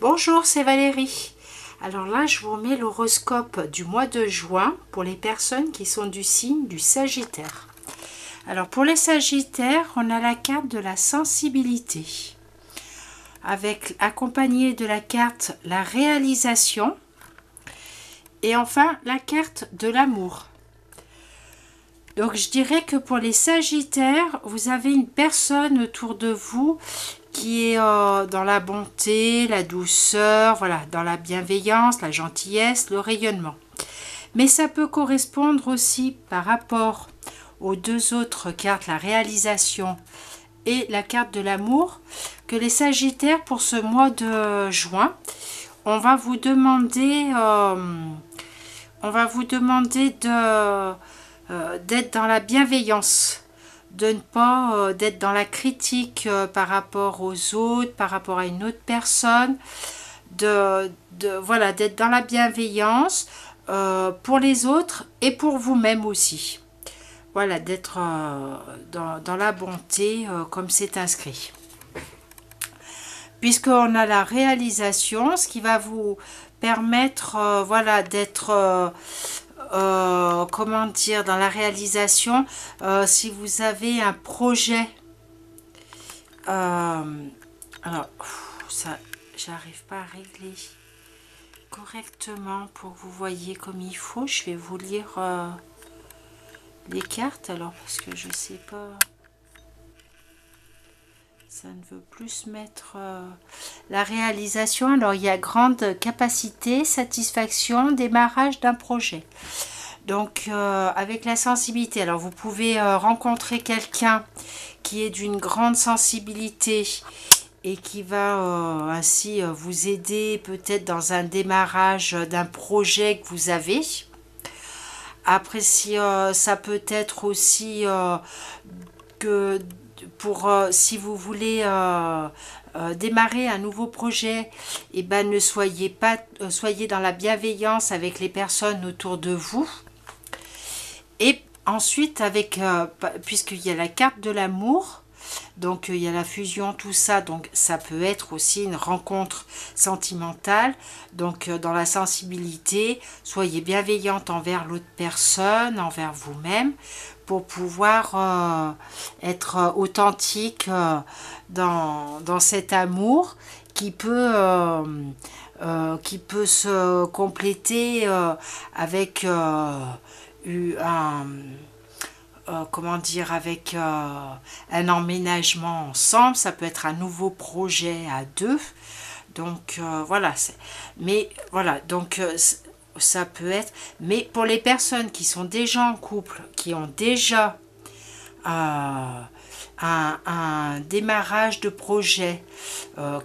Bonjour, c'est Valérie. Alors là, je vous mets l'horoscope du mois de juin pour les personnes qui sont du signe du Sagittaire. Alors pour les Sagittaires, on a la carte de la sensibilité, avec accompagnée de la carte la réalisation et enfin la carte de l'amour. Donc je dirais que pour les Sagittaires, vous avez une personne autour de vous qui est dans la bonté, la douceur, voilà, dans la bienveillance, la gentillesse, le rayonnement. Mais ça peut correspondre aussi par rapport aux deux autres cartes, la réalisation et la carte de l'amour, que les Sagittaires, pour ce mois de juin, on va vous demander, d'être dans la bienveillance, de ne pas d'être dans la critique par rapport aux autres, par rapport à une autre personne, voilà, d'être dans la bienveillance pour les autres et pour vous-même aussi. Voilà, d'être dans la bonté comme c'est inscrit. Puisqu'on a la réalisation, ce qui va vous permettre voilà, d'être comment dire, dans la réalisation, si vous avez un projet, alors ça j'arrive pas à régler correctement pour que vous voyez comme il faut. Je vais vous lire les cartes alors, parce que je sais pas, ça ne veut plus se mettre la réalisation. Alors il y a grande capacité, satisfaction, démarrage d'un projet. Donc avec la sensibilité, alors vous pouvez rencontrer quelqu'un qui est d'une grande sensibilité et qui va ainsi vous aider peut-être dans un démarrage d'un projet que vous avez. Après, si ça peut être aussi que pour si vous voulez démarrer un nouveau projet, et ben ne soyez pas soyez dans la bienveillance avec les personnes autour de vous. Et ensuite, avec puisqu'il y a la carte de l'amour, donc il y a la fusion, tout ça, donc ça peut être aussi une rencontre sentimentale. Donc dans la sensibilité, soyez bienveillante envers l'autre personne, envers vous-même, pour pouvoir être authentique dans cet amour qui peut se compléter avec comment dire, avec un emménagement ensemble. Ça peut être un nouveau projet à deux. Donc voilà, mais voilà, donc ça peut être, mais pour les personnes qui sont déjà en couple, qui ont déjà un démarrage de projet,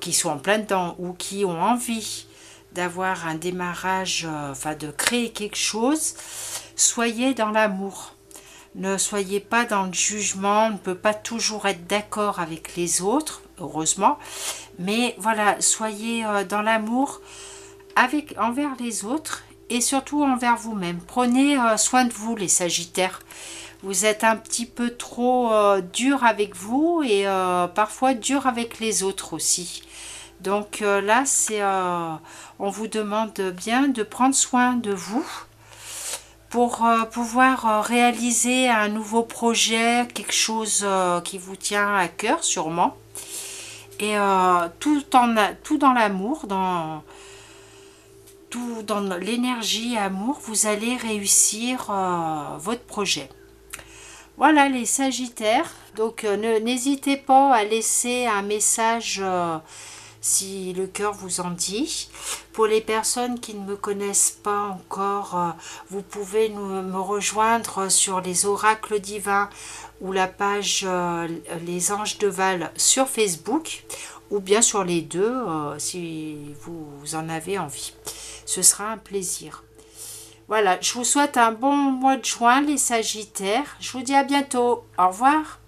qui sont en plein dedans ou qui ont envie d'avoir un démarrage, enfin de créer quelque chose, soyez dans l'amour. Ne soyez pas dans le jugement, on ne peut pas toujours être d'accord avec les autres, heureusement, mais voilà, soyez dans l'amour envers les autres et surtout envers vous-même. Prenez soin de vous, les Sagittaires. Vous êtes un petit peu trop dur avec vous et parfois dur avec les autres aussi. Donc là, on vous demande bien de prendre soin de vous pour pouvoir réaliser un nouveau projet, quelque chose qui vous tient à cœur sûrement. Et tout dans l'amour, tout dans l'énergie amour, vous allez réussir votre projet. Voilà les Sagittaires, donc n'hésitez pas à laisser un message si le cœur vous en dit. Pour les personnes qui ne me connaissent pas encore, vous pouvez me rejoindre sur les oracles divins ou la page Les Anges de Val sur Facebook, ou bien sur les deux si vous en avez envie. Ce sera un plaisir. Voilà, je vous souhaite un bon mois de juin les Sagittaires. Je vous dis à bientôt. Au revoir.